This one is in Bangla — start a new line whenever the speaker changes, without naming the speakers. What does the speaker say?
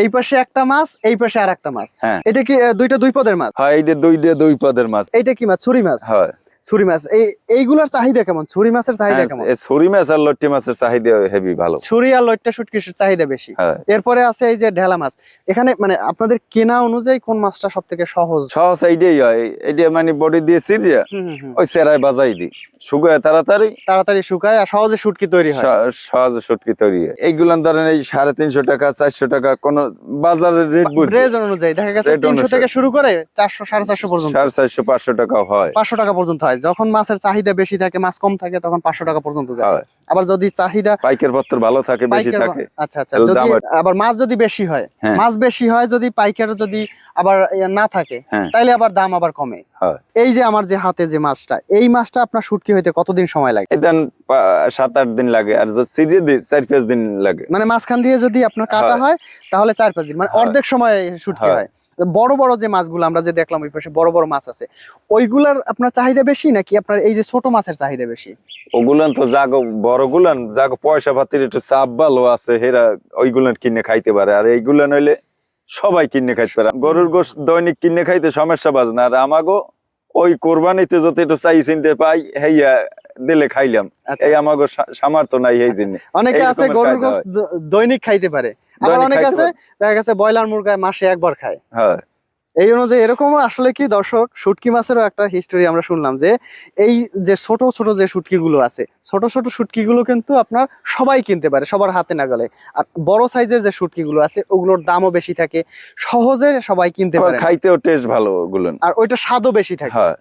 এই পাশে একটা মাছ, এই পাশে আর একটা মাছ।
হ্যাঁ।
এটা কি দুইটা দুই পদের মাছ?
হয় এইটা দুই পদের মাছ।
এইটা কি মাছ? ছুরি মাছ।
হয়।
ছুরি মাছ। এইগুলার চাহিদা কেমন? ছুরি মাছের চাহিদা
হ্যাঁ,
কেমন?
ছুরি মাছ আর লট্টি মাছের চাহিদা হেভি ভালো।
ছুরি আর লইট্টা শুটকির চাহিদা বেশি।
হ্যাঁ।
এরপরে আছে এই যে ঢেলা মাছ। এখানে মানে আপনাদের কেনা অনুযায়ী কোন মাছটা সব থেকে সহজ?
সহজ এইটাই হয়, এইটা মানে বডি দিয়ে চিরিয়া ওই সেরাই বাজাই দিই, শুকায় তাড়াতাড়ি
তাড়াতাড়ি শুকায় আর সহজে শুটকি তৈরি হয়।
সহজে শুটকি তৈরি হয়। এইগুলান ধরেন এই 350 টাকা 400 টাকা কোন বাজারের রেট বুঝে
রেট অনুযায়ী দেখা গেছে 300 থেকে শুরু করে 400 450 পর্যন্ত,
450 500 টাকা হয়,
500 টাকা পর্যন্ত হয়। যখন মাছের চাহিদা বেশি থাকে, মাছ কম থাকে, তখন 500 টাকা পর্যন্ত যায়।
হয়।
আবার যদি চাহিদা
পাইকার পত্র ভালো থাকে, বেশি
পাইকার,
থাকে।
আচ্ছা আচ্ছা,
তাহলে
যদি
দাম হয়।
আবার মাছ যদি বেশি হয়,
হ্যাঁ।
মাছ বেশি হয় যদি পাইকার যদি আবার না থাকে,
হ্যাঁ।
তাইলে আবার দাম আবার কমে।
হয়।
এই যে আমার যে হাতে যে মাছটা, এই মাছটা আপনার শুটকি হইতে কতদিন সময় লাগে?
এই দেন 7-8 দিন লাগে, আর যদি সিরিয়ে দিই 4-5 দিন লাগে।
মানে মাঝখান দিয়ে যদি আপনার কাটা
হয়।
হয় তাহলে 4-5 দিন, মানে
হয়।
অর্ধেক সময় শুটকি
হয়।
হয়। বড় বড় যে মাছগুলো আমরা যে দেখলাম ওই পাশে বড় বড় মাছ আছে, ওইগুলার আপনার চাহিদা বেশি নাকি আপনার এই যে ছোট মাছের চাহিদা বেশি?
ওগুলান তো জাগো বড় গুলান জাগো পয়সা পাতির একটু চাপ ভালো আছে, হেরা ওইগুলান কিনে খাইতে পারে। আর এইগুলান হইলে সবাই কিনে খাইতে পারে। গরুর গোশত দৈনিক কিনে খাইতে সমস্যা বাজ না। আর আমাগো ওই কোরবানিতে যদি একটু চাই চিনতে পাই, হেইয়া দিলে খাইলাম।
আচ্ছা।
এই আমাগো সামর্থ্য নাই এই জন্য।
অনেকে আছে গরুর গোশত দৈনিক খাইতে পারে, আবার
দৈনিক
অনেকে
খাইতে
আছে
পারে।
দেখা গেছে ব্রয়লার মুরগা মাসে একবার খায়।
হ্যাঁ।
এই অনুযায়ী এরকমও আসলে কি দর্শক, শুটকি মাছেরও একটা হিস্টোরি আমরা শুনলাম যে এই যে ছোট ছোট যে শুটকি গুলো আছে, ছোট ছোট শুটকি গুলো কিন্তু আপনার সবাই কিনতে পারে, সবার হাতে নাগালে। আর বড় সাইজের যে শুটকি গুলো আছে ওগুলোর দামও বেশি থাকে, সহজে সবাই কিনতে
আবার
পারে না।
খাইতেও টেস্ট ভালো ওগুলান।
আর ওইটা স্বাদও বেশি থাকে।
হ্যাঁ।